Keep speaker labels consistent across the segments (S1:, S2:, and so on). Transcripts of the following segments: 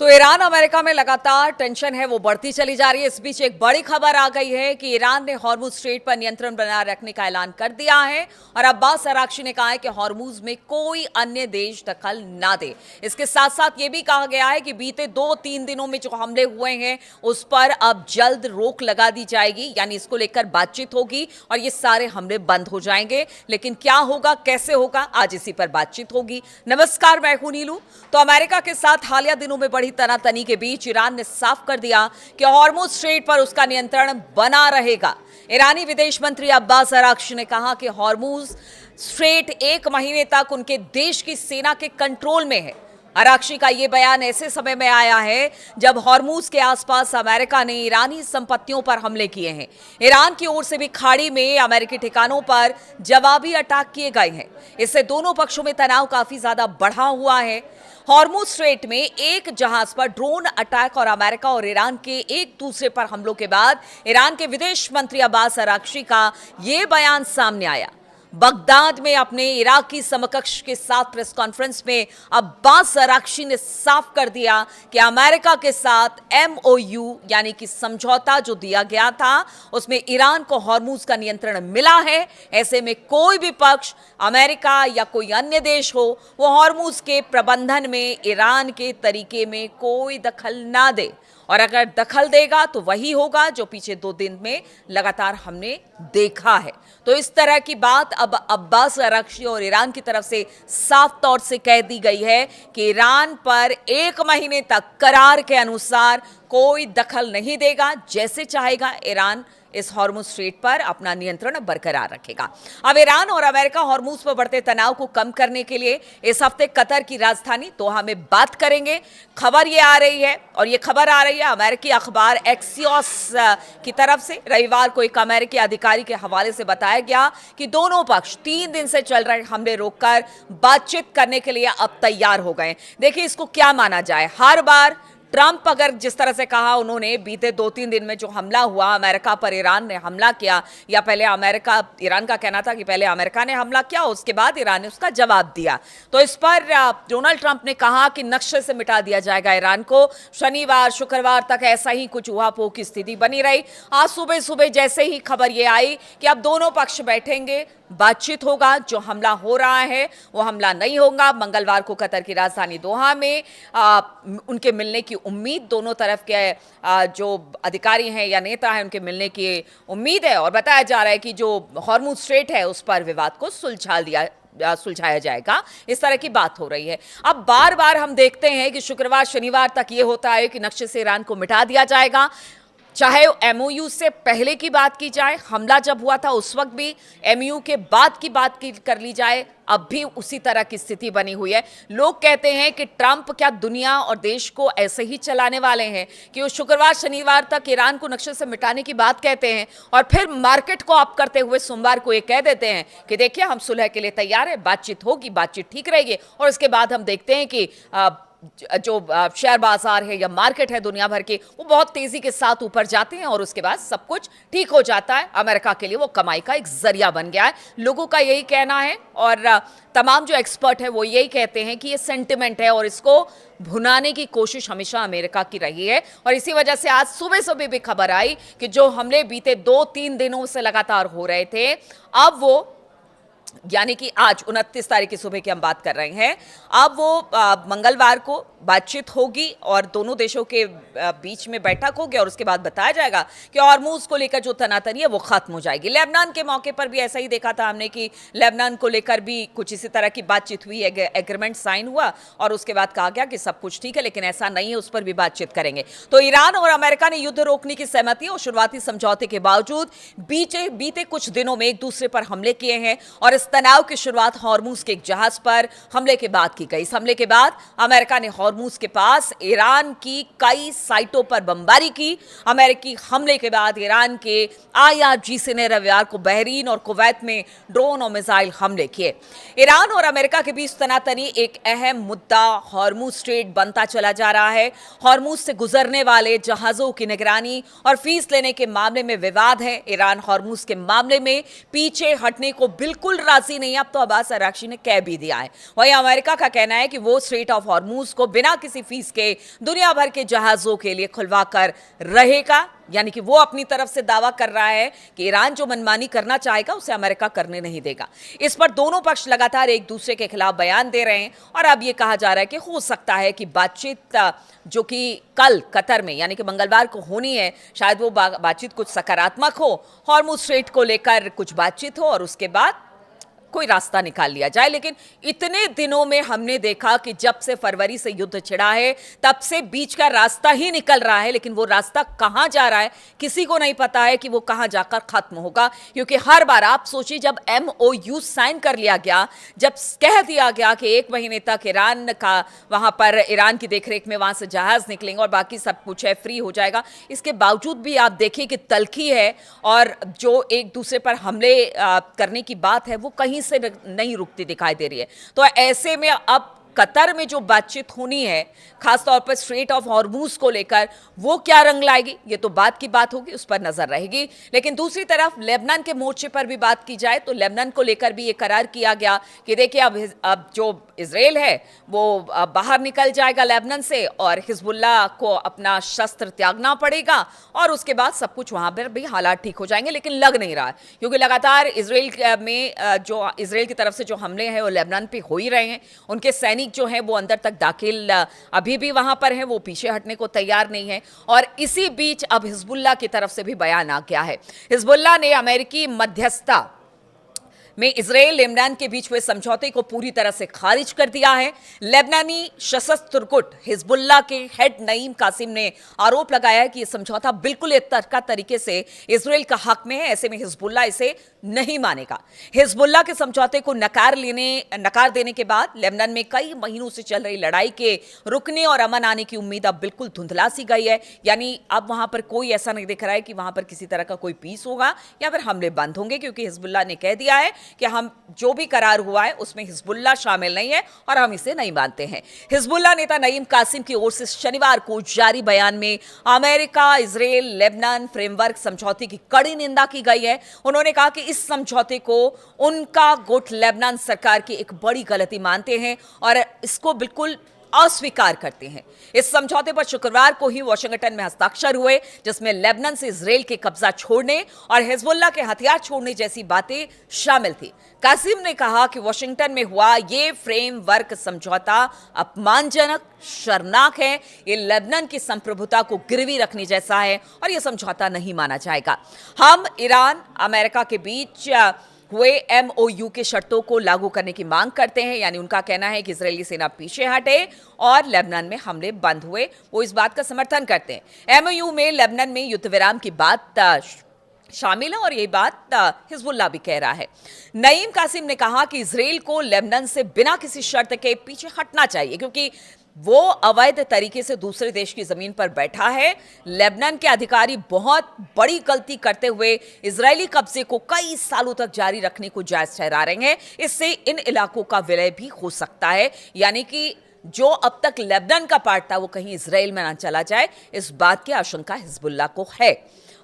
S1: तो Iran America में लगातार टेंशन है वो बढ़ती चली जा रही है। इस बीच एक बड़ी खबर आ गई है कि ईरान ने हॉर्मुज स्ट्रेट पर नियंत्रण बनाए रखने का ऐलान कर दिया है और अब्बास अराक्ची ने कहा है कि हॉर्मुज में कोई अन्य देश दखल ना दे। इसके साथ साथ ये भी कहा गया है कि बीते 2-3 दिनों में जो हमले हुए हैं उस पर अब जल्द रोक लगा दी जाएगी, यानी इसको लेकर बातचीत होगी और ये सारे हमले बंद हो जाएंगे। लेकिन क्या होगा, कैसे होगा, आज इसी पर बातचीत होगी। नमस्कार, मैं हूं नीलू। तो अमेरिका के साथ हालिया दिनों में बढ़ी तनातनी के बीच ईरान ने साफ कर दिया कि हॉर्मुज स्ट्रेट पर उसका नियंत्रण बना रहेगा। ईरानी विदेश मंत्री अब्बास अराक्ची ने कहा कि हॉर्मुज स्ट्रेट 1 महीने तक उनके देश की सेना के कंट्रोल में है। अराक्ची का यह बयान ऐसे समय में आया है जब हॉर्मुज के आसपास अमेरिका ने ईरानी संपत्तियों पर हमले किए हैं। ईरान की ओर से भी खाड़ी में अमेरिकी ठिकानों पर जवाबी अटैक किए गए हैं। इससे दोनों पक्षों में तनाव काफी ज्यादा बढ़ा हुआ है। हॉर्मुज स्ट्रेट में एक जहाज पर ड्रोन अटैक और अमेरिका और ईरान के एक दूसरे पर हमलों के बाद ईरान के विदेश मंत्री अब्बास अराक्ची का यह बयान सामने आया। बगदाद में अपने इराकी समकक्ष के साथ प्रेस कॉन्फ्रेंस में अब्बास अराक्ची ने साफ कर दिया कि अमेरिका के साथ MOU यानी कि समझौता जो दिया गया था उसमें ईरान को हॉर्मुज का नियंत्रण मिला है। ऐसे में कोई भी पक्ष, अमेरिका या कोई अन्य देश हो, वो हॉर्मुज के प्रबंधन में ईरान के तरीके में कोई दखल ना दे, और अगर दखल देगा तो वही होगा जो पिछले 2 दिन में लगातार हमने देखा है। तो इस तरह की बात अब अब्बास अराक्ची और ईरान की तरफ से साफ तौर से कह दी गई है कि ईरान पर 1 महीने तक करार के अनुसार कोई दखल नहीं देगा। जैसे चाहेगा ईरान इस हॉर्मुज स्ट्रेट पर अपना नियंत्रण बरकरार रखेगा। अब ईरान और अमेरिका हॉर्मुज पर बढ़ते तनाव को कम करने के लिए इस हफ्ते कतर की राजधानी दोहा में बात करेंगे। खबर ये आ रही है, और ये खबर आ रही है अमेरिकी अखबार एक्सियोस की तरफ से। रविवार को एक अमेरिकी अधिकारी के हवाले से बताया गया कि दोनों पक्ष 3 दिन से चल रहे हमले रोककर बातचीत करने के लिए अब तैयार हो गए। देखिए, इसको क्या माना जाए। हर बार ट्रंप अगर जिस तरह से कहा, उन्होंने बीते 2-3 दिन में जो हमला हुआ अमेरिका पर, ईरान ने हमला किया, या पहले अमेरिका, ईरान का कहना था कि पहले अमेरिका ने हमला किया, उसके बाद ईरान ने उसका जवाब दिया। तो इस पर डोनाल्ड ट्रंप ने कहा कि नक्शे से मिटा दिया जाएगा ईरान को। शनिवार शुक्रवार तक ऐसा ही कुछ उहापोह की स्थिति बनी रही। आज सुबह सुबह जैसे ही खबर ये आई कि अब दोनों पक्ष बैठेंगे, बातचीत होगा, जो हमला हो रहा है वो हमला नहीं होगा। मंगलवार को कतर की राजधानी दोहा में उनके मिलने की उम्मीद, दोनों तरफ के जो अधिकारी हैं या नेता हैं उनके मिलने की उम्मीद है, और बताया जा रहा है कि जो हॉर्मुज स्ट्रेट है उस पर विवाद को सुलझाया जाएगा। इस तरह की बात हो रही है। अब बार बार हम देखते हैं कि शुक्रवार शनिवार तक ये होता है कि नक्शे से ईरान को मिटा दिया जाएगा। चाहे MOU से पहले की बात की जाए, हमला जब हुआ था उस वक्त भी, MOU के बाद की बात कर ली जाए, अब भी उसी तरह की स्थिति बनी हुई है। लोग कहते हैं कि ट्रंप क्या दुनिया और देश को ऐसे ही चलाने वाले हैं कि वो शुक्रवार शनिवार तक ईरान को नक्शे से मिटाने की बात कहते हैं और फिर मार्केट को अप करते हुए सोमवार को ये कह देते हैं कि देखिए, हम सुलह के लिए तैयार है, बातचीत होगी, बातचीत ठीक रहेगी, और उसके बाद हम देखते हैं कि जो शेयर बाजार है या मार्केट है दुनिया भर के, वो बहुत तेजी के साथ ऊपर जाते हैं और उसके बाद सब कुछ ठीक हो जाता है। अमेरिका के लिए वो कमाई का एक जरिया बन गया है, लोगों का यही कहना है, और तमाम जो एक्सपर्ट है वो यही कहते हैं कि ये सेंटिमेंट है और इसको भुनाने की कोशिश हमेशा अमेरिका की रही है। और इसी वजह से आज सुबह सुबह भी खबर आई कि जो हमले बीते 2-3 दिनों से लगातार हो रहे थे, अब वो, यानी कि आज 29 तारीख की सुबह की हम बात कर रहे हैं, अब वो मंगलवार को बातचीत होगी और दोनों देशों के बीच में बैठक होगी, और उसके बाद बताया जाएगा कि हॉर्मुज को लेकर जो तनातनी है वो खत्म हो जाएगी। लेबनान के मौके पर भी ऐसा ही देखा था हमने कि लेबनान को लेकर भी कुछ इसी तरह की बातचीत हुई, एग्रीमेंट साइन हुआ और उसके बाद कहा गया कि सब कुछ ठीक है, लेकिन ऐसा नहीं है, उस पर भी बातचीत करेंगे। तो ईरान और अमेरिका ने युद्ध रोकने की सहमति और शुरुआती समझौते के बावजूद बीते कुछ दिनों में एक दूसरे पर हमले किए हैं, और इस तनाव की शुरुआत हॉर्मुज के एक जहाज पर हमले के बाद की गई। इस हमले के बाद अमेरिका ने हॉर्मुज के पास ईरान की कई साइटों पर बमबारी की। अमेरिकी हमले के बाद ईरान के IRGC ने रविवार को बहरीन और कुवैत में ड्रोन और मिसाइल हमले किए। ईरान और अमेरिका के बीच तनातनी एक अहम मुद्दा हॉर्मुज स्ट्रेट बनता चला जा रहा है। हॉर्मुज से गुजरने वाले जहाजों की निगरानी और फीस लेने के मामले में विवाद है। ईरान हॉर्मुज के मामले में पीछे हटने को बिल्कुल राजी नहीं है, अब तो अब्बास अरागची ने कह भी दिया है। वहीं अमेरिका का कहना है कि वो स्ट्रेट ऑफ हॉर्मूज को बिना किसी फीस के दुनिया भर के जहाजों के लिए खुलवा कर रहेगा, यानी कि वो अपनी तरफ से दावा कर रहा है कि ईरान जो मनमानी करना चाहेगा उसे अमेरिका करने नहीं देगा। इस पर दोनों पक्ष लगातार एक दूसरे के खिलाफ बयान दे रहे हैं और अब ये कहा जा रहा है कि हो सकता है कि बातचीत जो कि कल कतर में यानी कि मंगलवार को होनी है, शायद वो बातचीत कुछ सकारात्मक हो, हॉर्मुज स्ट्रेट को लेकर कुछ बातचीत हो और उसके बाद कोई रास्ता निकाल लिया जाए। लेकिन इतने दिनों में हमने देखा कि जब से फरवरी से युद्ध छिड़ा है तब से बीच का रास्ता ही निकल रहा है, लेकिन वो रास्ता कहां जा रहा है किसी को नहीं पता है कि वो कहां जाकर खत्म होगा। क्योंकि हर बार आप सोचिए, जब MOU साइन कर लिया गया, जब कह दिया गया कि 1 महीने तक ईरान का वहां पर ईरान की देखरेख में वहां से जहाज निकलेंगे और बाकी सब कुछ है फ्री हो जाएगा, इसके बावजूद भी आप देखिए कि तल्खी है और जो एक दूसरे पर हमले करने की बात है वो कहीं से नहीं रुकती दिखाई दे रही है। तो ऐसे में अब कतर में जो बातचीत होनी है खासतौर पर स्ट्रेट ऑफ हॉर्मूज को लेकर, वो क्या रंग लाएगी ये तो बात की बात होगी, उस पर नजर रहेगी। लेकिन दूसरी तरफ लेबनान के मोर्चे पर भी बात की जाए तो लेबनान को लेकर भी ये करार किया गया कि देखिए अब जो इजराइल है वो बाहर निकल जाएगा लेबनान से और हिजबुल्लाह को अपना शस्त्र त्यागना पड़ेगा और उसके बाद सब कुछ वहां पर भी हालात ठीक हो जाएंगे। लेकिन लग नहीं रहा है क्योंकि लगातार इजराइल में जो इजराइल की तरफ से जो हमले हैं वो लेबनान पे हो ही रहे हैं। उनके सैनिक जो है वो अंदर तक दाखिल अभी भी वहां पर है, वो पीछे हटने को तैयार नहीं है। और इसी बीच अब हिजबुल्लाह की तरफ से भी बयान आ गया है। हिजबुल्लाह ने अमेरिकी मध्यस्थता में इजराइल लेबनान के बीच हुए समझौते को पूरी तरह से खारिज कर दिया है। लेबनानी सशस्त्र गुट हिजबुल्लाह के हेड नईम कासिम ने आरोप लगाया है कि यह समझौता बिल्कुल एकतरफा तरीके से इजराइल का हक में है, ऐसे में हिजबुल्लाह इसे नहीं मानेगा। हिजबुल्लाह के समझौते को नकार देने के बाद लेबनान में कई महीनों से चल रही लड़ाई के रुकने और अमन आने की उम्मीद अब बिल्कुल धुंधला सी गई है। यानी अब वहां पर कोई ऐसा नहीं दिख रहा है कि वहां पर किसी तरह का कोई पीस होगा या फिर हमले बंद होंगे, क्योंकि हिजबुल्लाह ने कह दिया है कि हम जो भी करार हुआ है उसमें हिजबुल्लाह शामिल नहीं है और हम इसे नहीं मानते हैं। हिजबुल्लाह नेता नईम कासिम की ओर से शनिवार को जारी बयान में अमेरिका इजराइल लेबनान फ्रेमवर्क समझौते की कड़ी निंदा की गई है। उन्होंने कहा कि इस समझौते को उनका गुट लेबनान सरकार की एक बड़ी गलती मानते हैं और इसको बिल्कुल अस्वीकार करते हैं। इस समझौते पर शुक्रवार को ही वाशिंगटन में हस्ताक्षर हुए, जिसमें लेबनान से इजराइल के कब्जा छोड़ने और हिजबुल्लाह के हथियार छोड़ने जैसी बातें शामिल थी। कासिम ने कहा कि वाशिंगटन में हुआ ये फ्रेमवर्क समझौता अपमानजनक, शर्मनाक है। ये लेबनान की संप्रभुता को गिरवी रखने जैसा है और यह समझौता नहीं माना जाएगा। हम ईरान अमेरिका के बीच हुए MOU के शर्तों को लागू करने की मांग करते हैं। यानी उनका कहना है कि इजरायली सेना पीछे हटे और लेबनान में हमले बंद हुए, वो इस बात का समर्थन करते हैं। MOU में लेबनान में युद्ध विराम की बात शामिल है और ये बात हिजबुल्लाह भी कह रहा है। नईम कासिम ने कहा कि इजराइल को लेबनान से बिना किसी शर्त के पीछे हटना चाहिए, क्योंकि वो अवैध तरीके से दूसरे देश की जमीन पर बैठा है। लेबनान के अधिकारी बहुत बड़ी गलती करते हुए इजरायली कब्जे को कई सालों तक जारी रखने को जायज ठहरा रहे हैं। इससे इन इलाकों का विलय भी हो सकता है, यानी कि जो अब तक लेबनान का पार्ट था वो कहीं इजराइल में ना चला जाए, इस बात की आशंका हिजबुल्लाह को है।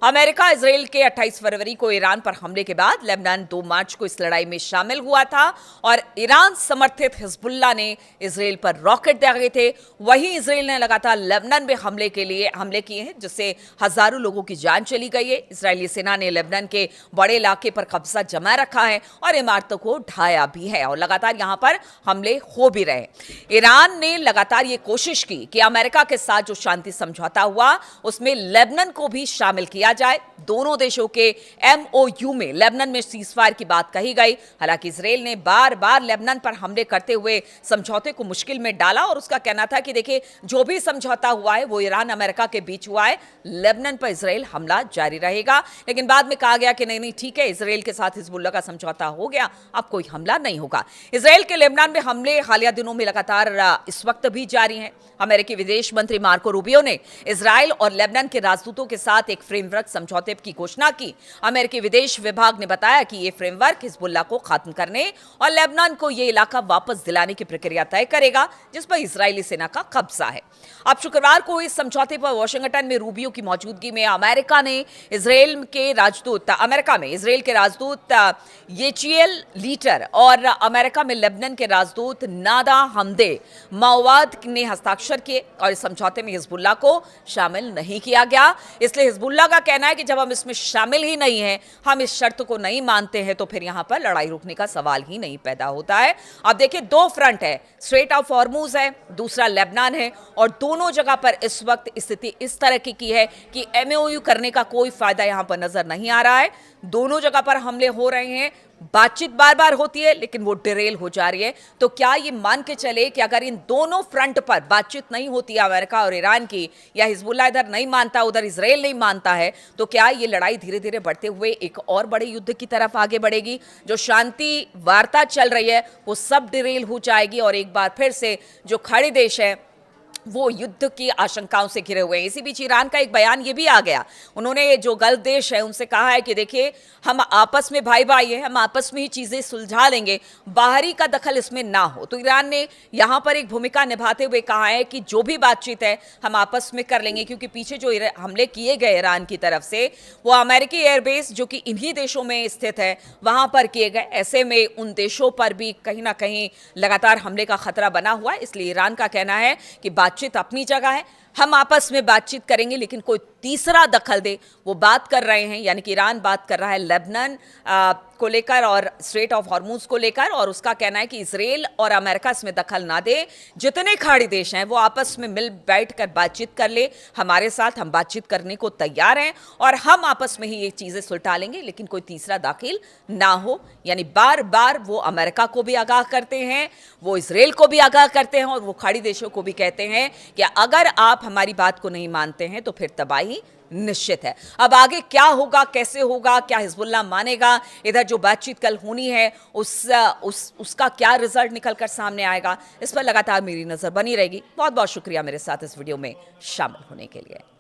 S1: अमेरिका इजराइल के 28 फरवरी को ईरान पर हमले के बाद लेबनान 2 मार्च को इस लड़ाई में शामिल हुआ था और ईरान समर्थित हिजबुल्लाह ने इजराइल पर रॉकेट दागे थे। वहीं इजराइल ने लगातार लेबनान में हमले किए हैं, जिससे हजारों लोगों की जान चली गई है। इजरायली सेना ने लेबनान के बड़े इलाके पर कब्जा जमा रखा है और इमारतों को ढाया भी है और लगातार यहां पर हमले हो भी रहे। ईरान ने लगातार ये कोशिश की कि अमेरिका के साथ जो शांति समझौता हुआ उसमें लेबनान को भी शामिल किया जाए। दोनों देशों के MOU में लेबनान में सीजफायर की बात कही गई। हालांकि इजराइल ने बार बार लेबनान पर हमले करते हुए समझौते को मुश्किल में डाला और उसका कहना था कि देखिए जो भी समझौता हुआ है वो ईरान अमेरिका के बीच हुआ है, लेबनान पर इजराइल हमला जारी रहेगा। लेकिन बाद में कहा गया कि नहीं ठीक है, इजराइल के साथ हिजबुल्लाह का समझौता हो गया, अब कोई हमला नहीं होगा। इजराइल के लेबनान में हमले हालिया दिनों में लगातार इस वक्त भी जारी हैं। अमेरिकी विदेश मंत्री मार्को रूबियो ने इजराइल और लेबनान के राजदूतों के साथ एक फ्रेमवर्क नियंत्रक समझौते की घोषणा की। अमेरिकी विदेश विभाग ने बताया कि यह फ्रेमवर्क हिजबुल्लाह को खत्म करने और लेबनान को यह इलाका वापस दिलाने की प्रक्रिया तय करेगा जिस पर इजरायली सेना का कब्जा है। अब शुक्रवार को इस समझौते पर वाशिंगटन में रूबियो की मौजूदगी में अमेरिका में इजरायल के राजदूत येचिएल लीटर और अमेरिका में लेबनान के राजदूत नादा हमदे माओवाद ने हस्ताक्षर किए और इस समझौते में हिजबुल्लाह को शामिल नहीं किया गया। इसलिए हिजबुल्लाह का कहना है कि जब हम इसमें शामिल ही नहीं हैं, हम इस शर्त को नहीं मानते हैं, तो फिर यहां पर लड़ाई रुकने का सवाल ही नहीं पैदा होता है। अब देखिए, दो फ्रंट है, स्ट्रेट ऑफ हॉर्मुज है, दूसरा लेबनान है, और दोनों जगह पर इस वक्त स्थिति इस तरह की है कि एमओयू करने का कोई फायदा यहां पर नजर नहीं आ रहा है। दोनों जगह पर हमले हो रहे हैं, बातचीत बार बार होती है लेकिन वो डिरेल हो जा रही है। तो क्या ये मान के चले कि अगर इन दोनों फ्रंट पर बातचीत नहीं होती है अमेरिका और ईरान की, या हिजबुल्लाह इधर नहीं मानता, उधर इजराइल नहीं मानता है, तो क्या ये लड़ाई धीरे धीरे बढ़ते हुए एक और बड़े युद्ध की तरफ आगे बढ़ेगी? जो शांति वार्ता चल रही है वो सब डिरेल हो जाएगी और एक बार फिर से जो खड़े देश है वो युद्ध की आशंकाओं से घिरे हुए हैं। इसी बीच ईरान का एक बयान ये भी आ गया, उन्होंने जो गल्फ देश है उनसे कहा है कि देखिए, हम आपस में भाई भाई हैं, हम आपस में ही चीजें सुलझा लेंगे, बाहरी का दखल इसमें ना हो। तो ईरान ने यहां पर एक भूमिका निभाते हुए कहा है कि जो भी बातचीत है हम आपस में कर लेंगे, क्योंकि पीछे जो हमले किए गए ईरान की तरफ से वो अमेरिकी एयरबेस जो कि इन्हीं देशों में स्थित है वहां पर किए गए। ऐसे में उन देशों पर भी कहीं ना कहीं लगातार हमले का खतरा बना हुआ है। इसलिए ईरान का कहना है कि बातचीत अपनी जगह है, हम आपस में बातचीत करेंगे, लेकिन कोई तीसरा दखल दे वो बात कर रहे हैं, यानी कि ईरान बात कर रहा है लेबनान को लेकर और स्ट्रेट ऑफ हॉर्मुज को लेकर, और उसका कहना है कि इजराइल और अमेरिका इसमें दखल ना दे, जितने खाड़ी देश हैं वो आपस में मिल बैठकर बातचीत कर ले, हमारे साथ हम बातचीत करने को तैयार हैं और हम आपस में ही ये चीजें सुलझा लेंगे, लेकिन कोई तीसरा दाखिल ना हो। यानी बार बार वो अमेरिका को भी आगाह करते हैं, वो इजराइल को भी आगाह करते हैं और वो खाड़ी देशों को भी कहते हैं कि अगर आप हमारी बात को नहीं मानते हैं तो फिर तबाही निश्चित है। अब आगे क्या होगा, कैसे होगा, क्या हिजबुल्लाह मानेगा, इधर जो बातचीत कल होनी है उसका क्या रिजल्ट निकलकर सामने आएगा, इस पर लगातार मेरी नजर बनी रहेगी। बहुत बहुत शुक्रिया मेरे साथ इस वीडियो में शामिल होने के लिए।